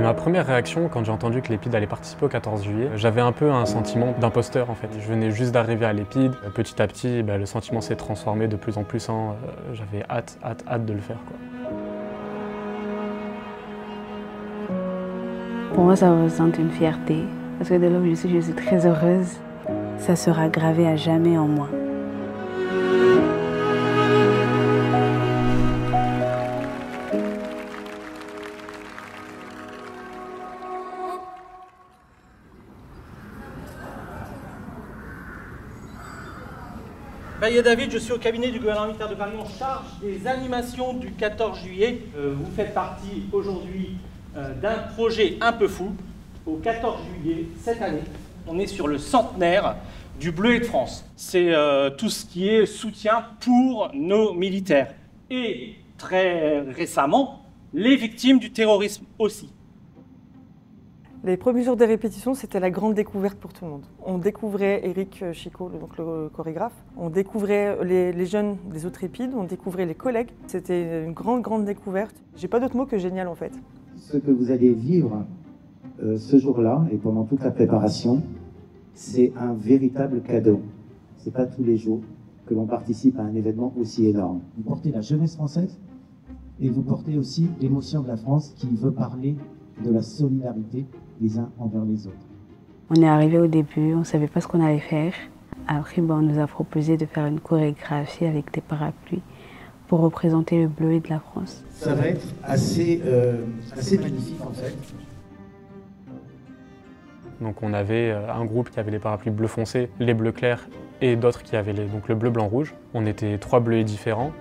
ma première réaction quand j'ai entendu que l'Épide allait participer au 14 juillet. J'avais un peu un sentiment d'imposteur en fait. Je venais juste d'arriver à l'Épide. Petit à petit, le sentiment s'est transformé de plus en plus. J'avais hâte de le faire, quoi. Pour moi, ça représente une fierté. Parce que de là où je suis très heureuse. Ça sera gravé à jamais en moi. Baillet David, je suis au cabinet du gouvernement militaire de Paris en charge des animations du 14 juillet. Vous faites partie aujourd'hui d'un projet un peu fou. Au 14 juillet, cette année, on est sur le centenaire du Bleuet de France. C'est tout ce qui est soutien pour nos militaires. Et très récemment, les victimes du terrorisme aussi. Les premiers jours des répétitions, c'était la grande découverte pour tout le monde. On découvrait Éric Chicot, donc le chorégraphe. On découvrait les jeunes des autres Épides, on découvrait les collègues. C'était une grande découverte. J'ai pas d'autre mot que génial en fait. Ce que vous allez vivre ce jour-là et pendant toute la préparation, c'est un véritable cadeau. C'est pas tous les jours que l'on participe à un événement aussi énorme. Vous portez la jeunesse française et vous portez aussi l'émotion de la France qui veut parler de la solidarité les uns envers les autres. On est arrivé au début, on ne savait pas ce qu'on allait faire. Après, on nous a proposé de faire une chorégraphie avec des parapluies pour représenter le bleuet de la France. Ça va être assez magnifique en fait. Donc on avait un groupe qui avait les parapluies bleu foncé, les bleus clairs et d'autres qui avaient donc le bleu, blanc, rouge. On était 3 bleuets différents.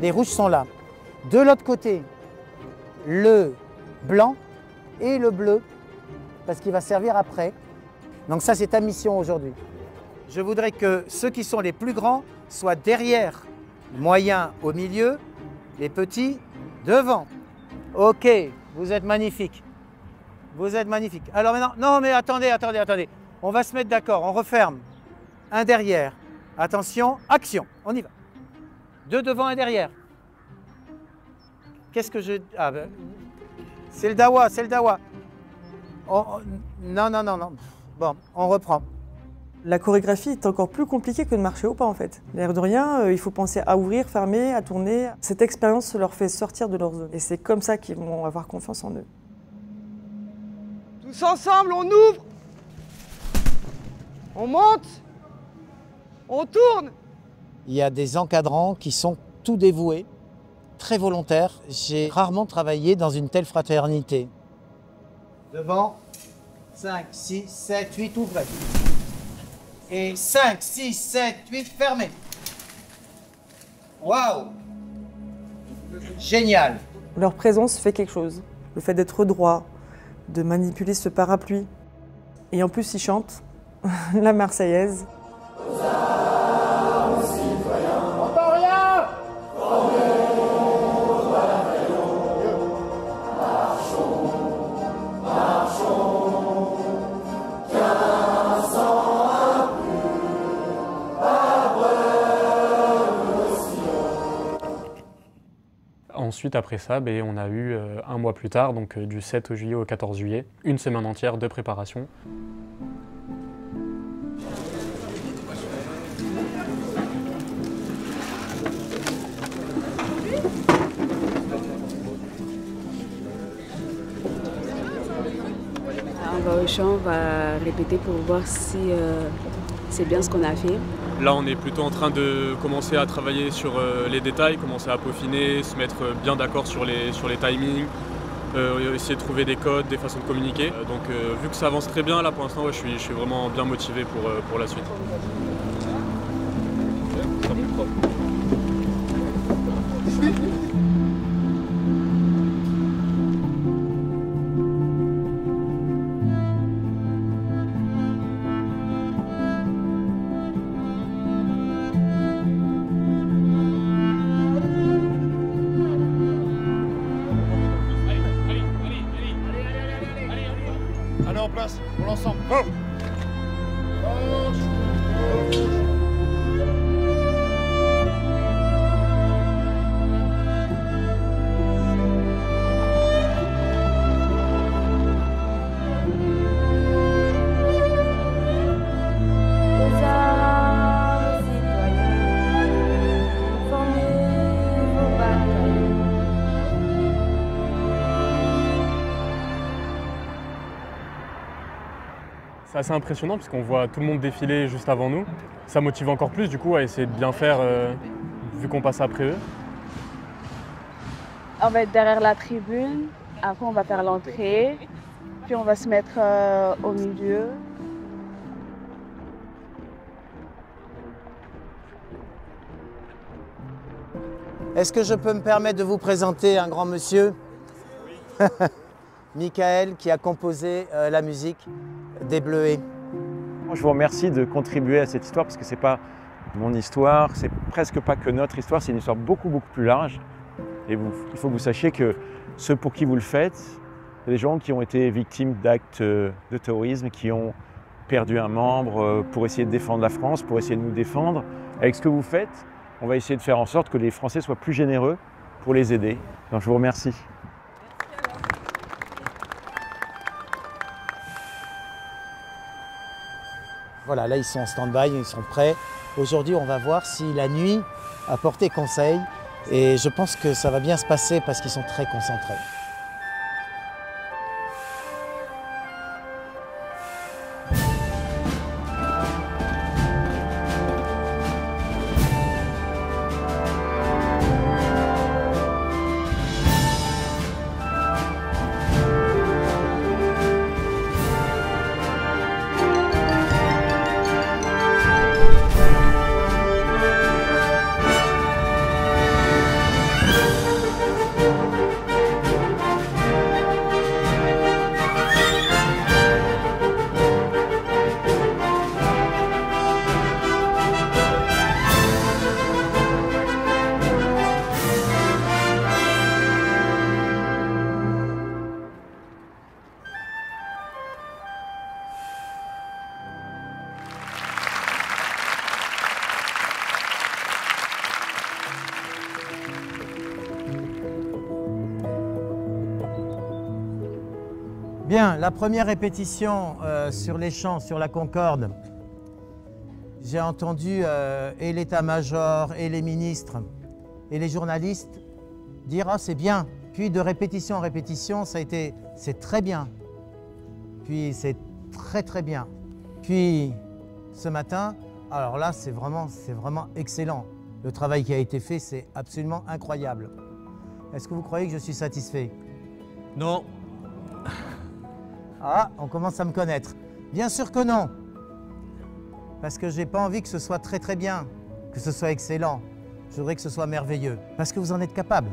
Les rouges sont là. De l'autre côté, le blanc et le bleu, parce qu'il va servir après. Donc ça, c'est ta mission aujourd'hui. Je voudrais que ceux qui sont les plus grands soient derrière, moyens au milieu, les petits devant. Ok, vous êtes magnifiques. Vous êtes magnifiques. Alors maintenant, non mais attendez. On va se mettre d'accord, on referme. Un derrière. Attention, action, on y va. 2 devant, un derrière. Qu'est-ce que je... Ah ben... C'est le dawa. Non. Bon, on reprend. La chorégraphie est encore plus compliquée que de marcher au pas en fait. L'air de rien, il faut penser à ouvrir, fermer, à tourner. Cette expérience leur fait sortir de leur zone. Et c'est comme ça qu'ils vont avoir confiance en eux. Tous ensemble, on ouvre, on monte, on tourne. Il y a des encadrants qui sont tout dévoués, très volontaires. J'ai rarement travaillé dans une telle fraternité. Devant, 5, 6, 7, 8, ouvrez. Et 5, 6, 7, 8, fermez. Waouh! Génial! Leur présence fait quelque chose. Le fait d'être droit, de manipuler ce parapluie. Et en plus, ils chantent la Marseillaise. Ensuite, après ça, on a eu un mois plus tard, donc du 7 juillet au 14 juillet, une semaine entière de préparation. On va au champ, on va répéter pour voir si c'est bien ce qu'on a fait. Là, on est plutôt en train de commencer à travailler sur les détails, commencer à peaufiner, se mettre bien d'accord sur les timings, essayer de trouver des codes, des façons de communiquer. Donc, vu que ça avance très bien, là, pour l'instant, je suis vraiment bien motivé pour la suite. Allez en place, pour l'ensemble. C'est assez impressionnant puisqu'on voit tout le monde défiler juste avant nous. Ça motive encore plus du coup à essayer de bien faire vu qu'on passe après eux. On va être derrière la tribune, après on va faire l'entrée, puis on va se mettre au milieu. Est-ce que je peux me permettre de vous présenter un grand monsieur? Oui. Michael, qui a composé la musique des Bleuets. Je vous remercie de contribuer à cette histoire parce que ce n'est pas mon histoire, c'est presque pas que notre histoire, c'est une histoire beaucoup plus large. Et il faut que vous sachiez que ceux pour qui vous le faites, c'est des gens qui ont été victimes d'actes de terrorisme, qui ont perdu un membre pour essayer de défendre la France, pour essayer de nous défendre. Avec ce que vous faites, on va essayer de faire en sorte que les Français soient plus généreux pour les aider. Donc je vous remercie. Voilà, là ils sont en stand-by, ils sont prêts. Aujourd'hui, on va voir si la nuit a porté conseil. Et je pense que ça va bien se passer parce qu'ils sont très concentrés. Bien, la première répétition sur les chants, sur la Concorde, j'ai entendu et l'état-major, et les ministres, et les journalistes dire « Ah, c'est bien ». Puis de répétition en répétition, c'est très bien. Puis c'est très bien. Puis ce matin, alors là, c'est vraiment excellent. Le travail qui a été fait, c'est absolument incroyable. Est-ce que vous croyez que je suis satisfait? Non. Ah, on commence à me connaître. Bien sûr que non. Parce que j'ai pas envie que ce soit très bien, que ce soit excellent. Je voudrais que ce soit merveilleux. Parce que vous en êtes capable.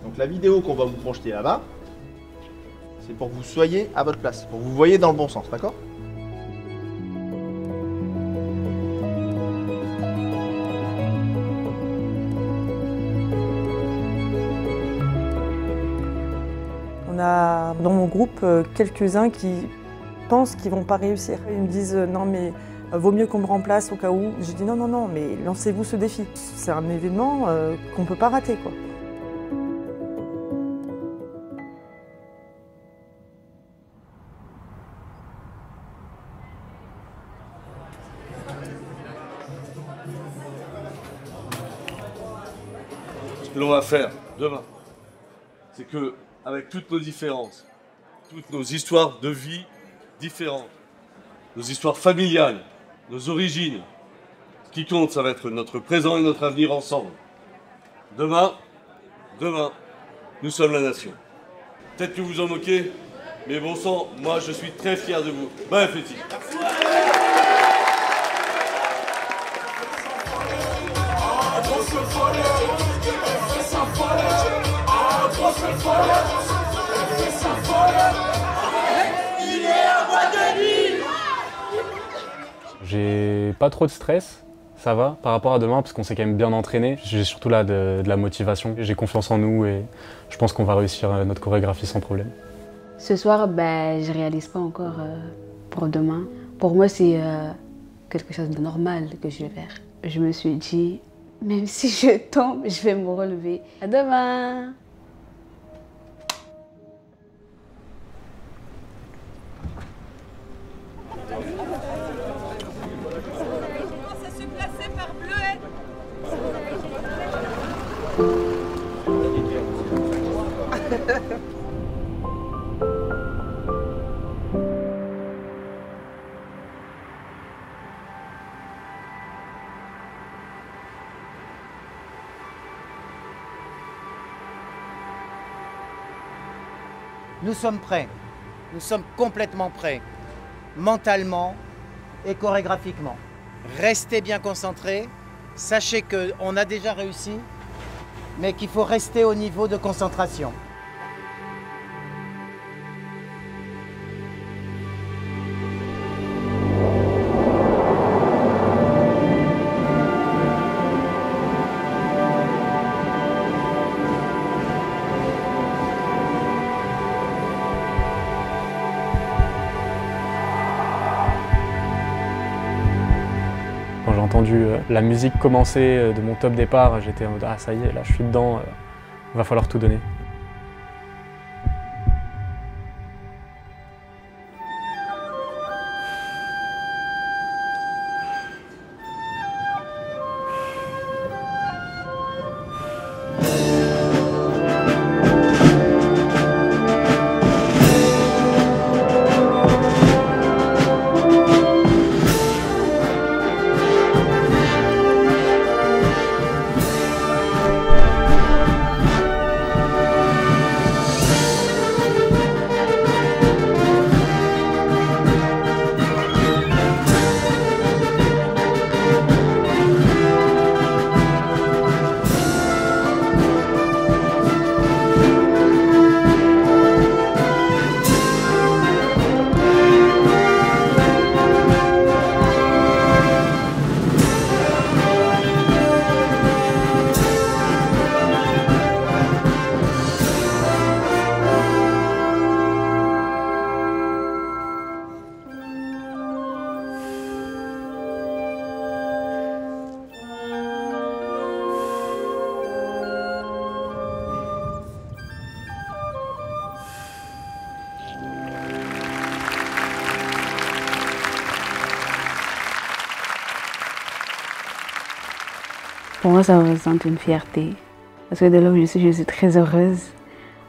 Donc la vidéo qu'on va vous projeter là-bas, c'est pour que vous soyez à votre place, pour que vous voyez dans le bon sens, d'accord? On a dans mon groupe quelques-uns qui pensent qu'ils ne vont pas réussir. Ils me disent non mais vaut mieux qu'on me remplace au cas où. J'ai dit non mais lancez-vous ce défi. C'est un événement qu'on ne peut pas rater quoi. Ce que l'on va faire demain, c'est que avec toutes nos différences, toutes nos histoires de vie différentes, nos histoires familiales, nos origines, ce qui compte, ça va être notre présent et notre avenir ensemble. Demain, nous sommes la nation. Peut-être que vous en moquez, mais bon sang, moi je suis très fier de vous. Bon appétit. J'ai pas trop de stress, ça va, par rapport à demain, parce qu'on s'est quand même bien entraîné. J'ai surtout là de la motivation, j'ai confiance en nous et je pense qu'on va réussir notre chorégraphie sans problème. Ce soir, je réalise pas encore pour demain. Pour moi, c'est quelque chose de normal que je vais faire. Je me suis dit, même si je tombe, je vais me relever. À demain! Nous sommes prêts. Nous sommes complètement prêts, mentalement et chorégraphiquement. Restez bien concentrés. Sachez qu'on a déjà réussi, mais qu'il faut rester au niveau de concentration. Quand j'ai entendu la musique commencer de mon top départ, j'étais en mode ah ça y est, là je suis dedans, va falloir tout donner. Pour moi, ça représente une fierté. Parce que de là où je suis très heureuse.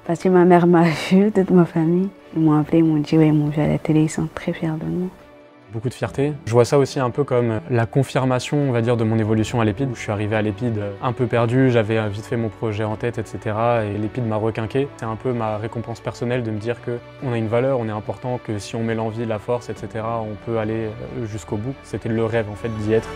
Parce que ma mère m'a vue, toute ma famille. Ils m'ont appelé, ils m'ont dit, ouais, ils m'ont vu à la télé, ils sont très fiers de moi. Beaucoup de fierté. Je vois ça aussi un peu comme la confirmation, on va dire, de mon évolution à l'EPID. Je suis arrivé à l'EPID un peu perdu, j'avais vite fait mon projet en tête, etc. Et l'EPID m'a requinqué. C'est un peu ma récompense personnelle de me dire qu'on a une valeur, on est important, que si on met l'envie, la force, etc., on peut aller jusqu'au bout. C'était le rêve, en fait, d'y être.